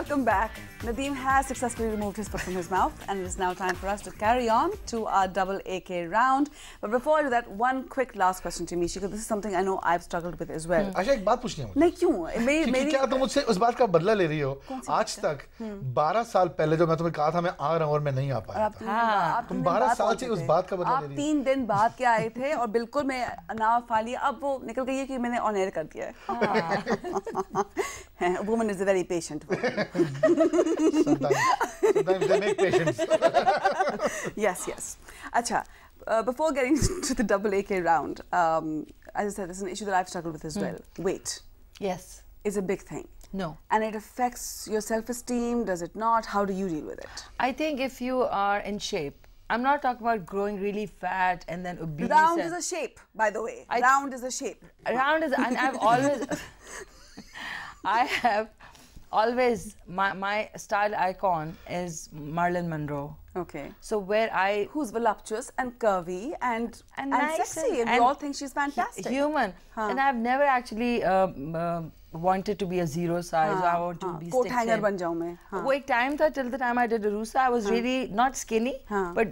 Welcome back. Nadeem has successfully removed his foot from his mouth, and it is now time for us to carry on to our double AK round. But before I do that, one quick last question to Mishi, because this is something I know I've struggled with as well. आशा एक बात पूछनी है मुझे। नहीं क्यों? मेरी क्या तुम मुझसे उस बात का बदला ले रही हो? आज तक 12 साल पहले जो मैं तुम्हें कहा था मैं आ रहा हूँ और मैं नहीं आ पाया था। तुम 12 साल से उस बात का बदला ले रही हो। 3 दिन बाद के आए थे और बिल्कुल मैं नाव फाली, अब वो निकल गई है कि मैंने ऑन एयर कर दिया है। Woman is a very patient woman. Sometimes they make patience. Yes, yes. Acha, before getting to the double AK round, as I said, this is an issue that I've struggled with as well. Weight. Yes. Is a big thing. No. And it affects your self-esteem, does it not? How do you deal with it? I think if you are in shape, I'm not talking about growing really fat and then obese. Round is a shape, by the way. Round is a shape. Round is, and I've always, I have always, my style icon is Marilyn Monroe. Okay. So where who's voluptuous and curvy and nice sexy, and we all think she's fantastic. Human. And I've never actually wanted to be a zero size. I want to be coat hanger ban jaun main. वो एक time था, till the time I did Arusa, I was really not skinny, but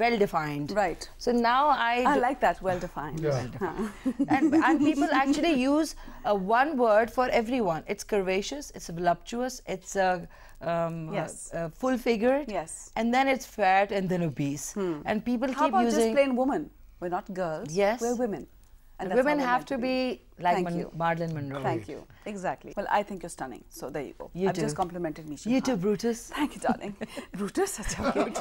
well defined. Right. So now I like that, well defined. Yeah. And people actually use one word for everyone. It's curvaceous, it's voluptuous, it's full figured, yes, and then it's fat, and then obese. And people How keep about using. Just plain woman? We're not girls. Yes, we're women. And women have to be like Marilyn Monroe. Thank you. Exactly. Well, I think you're stunning. So there you go. You I've too. just complimented Mishi. You too, Brutus. Thank you, darling. Brutus, such a cute.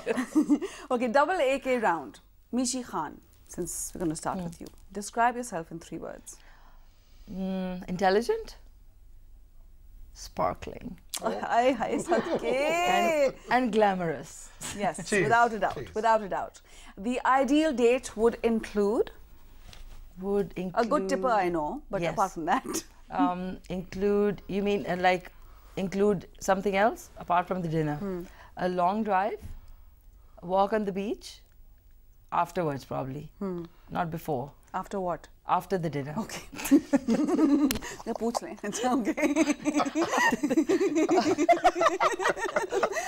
Okay, double AK round. Mishi Khan, since we're going to start with you. Describe yourself in 3 words. Intelligent. Sparkling. And glamorous. Yes, Cheers. without a doubt. Cheers. Without a doubt. The ideal date would include? Would include... A good tipper, I know, but yes. apart from that? Include, you mean like include something else apart from the dinner? A long drive, a walk on the beach, afterwards probably, not before. After what? After the dinner. Okay. मैं पूछ लें. Okay.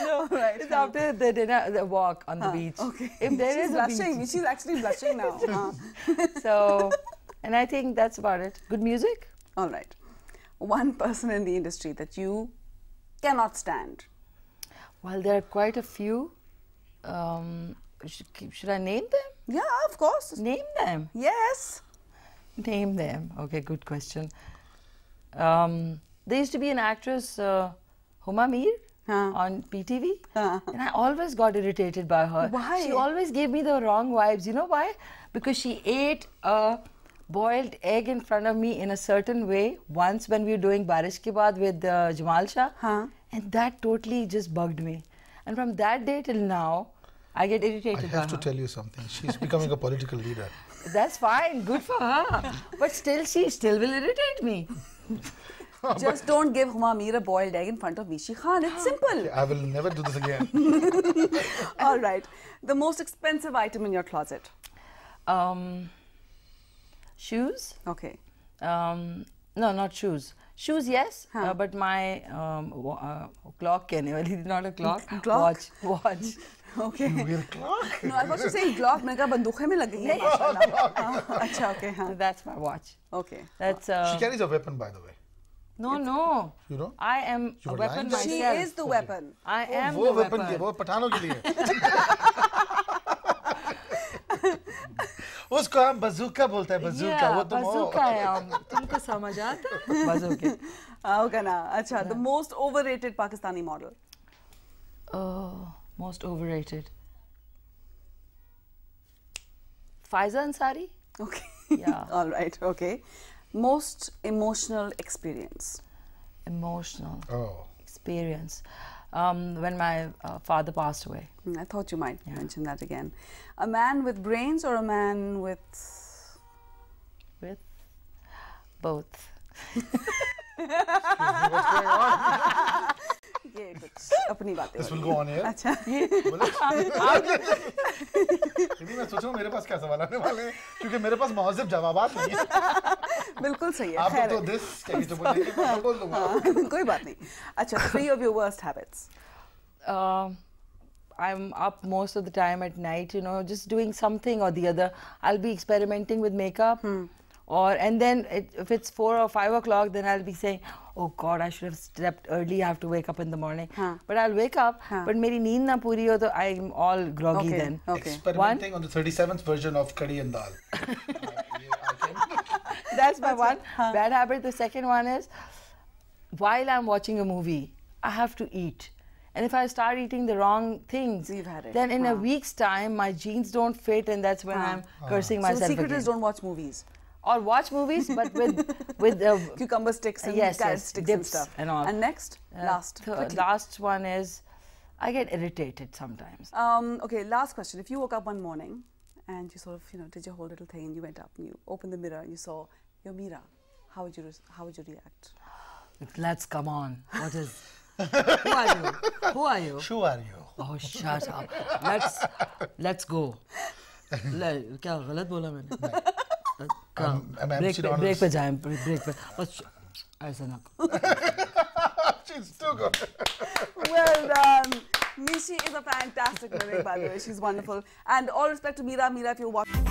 No, right. It's after the dinner, the walk on the beach. Okay. If there is blushing. beach. She's actually blushing now. So, and I think that's about it. Good music. All right. One person in the industry that you cannot stand. Well, there are quite a few. Should I name them? Yeah, of course. Name them. Yes. Name them. Okay, good question. There used to be an actress, Huma Mir, on PTV, and I always got irritated by her. Why? She always gave me the wrong vibes. You know why? Because she ate a boiled egg in front of me in a certain way once when we were doing Barish Ke Baad with Jamal Shah, and that totally just bugged me. And from that day till now, I get irritated by her. I have to tell you something. She's becoming a political leader. That's fine, good for her. But still, she still will irritate me. Just don't give Huma Mir a boiled egg in front of Mishi Khan. It's simple. I will never do this again. All right. The most expensive item in your closet? Shoes. Okay. No, not shoes. Shoes, yes, but my clock, not a clock. Clock? Watch. Okay. You wear a clock? No, I was to say clock. मैंने कहा बंदूक में लग गई है माशाल्लाह. अच्छा, okay. So that's my watch. Okay. That's. She carries a weapon, by the way. No. You know? I am a weapon myself. She is the weapon. I am वो the weapon weapon. वो पठानों के लिए. उसको हम बजूका बोलते हैं, बजूका. वो तुम बजूका है हम. तुमको समझ आता? बजूके. Okay ना. अच्छा. The most overrated Pakistani model. Oh, most overrated. Faiza Ansari. Okay. Yeah. All right. Okay. Most emotional experience. Emotional experience. When my father passed away. I thought you might mention that again. A man with brains or a man with both. What's going on? ये कुछ अपनी बातें. This will go on here. अच्छा. मैं सोच रहा हूँ मेरे पास क्या सवाल आने वाले हैं क्योंकि मेरे पास महज़ब जवाबात नहीं है. बिल्कुल सही है. आप तो this कहीं तो बोलेंगे मैं बोल दूँगा. कोई बात नहीं. अच्छा, 3 of your worst habits. I'm up most of the time at night, you know, just doing something or the other. I'll be experimenting with makeup. And then if it's 4 or 5 o'clock, then I'll be saying, oh God, I should have slept early. I have to wake up in the morning. But I'll wake up, but meri neend na puri ho, so I'm all groggy then. Experimenting on the 37th version of Kadi and Dal. That's my one bad habit. The second one is, while I'm watching a movie, I have to eat. And if I start eating the wrong things, then in a week's time, my jeans don't fit, and that's when I'm cursing myself again. So the secret is don't watch movies. Or watch movies, but with cucumber sticks and carrot sticks and stuff. And all. And next, last one is, I get irritated sometimes. Okay, last question. If you woke up one morning and you sort of, you know, did your whole little thing, and you went up and you opened the mirror and you saw your Meera, how would you react? Let's come on. What is? Who are you? Who are you? Who are you? Oh, shut up. Let's go. क्या गलत बोला मैंने? Break पे जाएं, break पे. ऐसा ना. She's too good. Well done. Mishi is a fantastic mimic, by the way. She's wonderful. And all respect to Meera. Meera, if you're watching.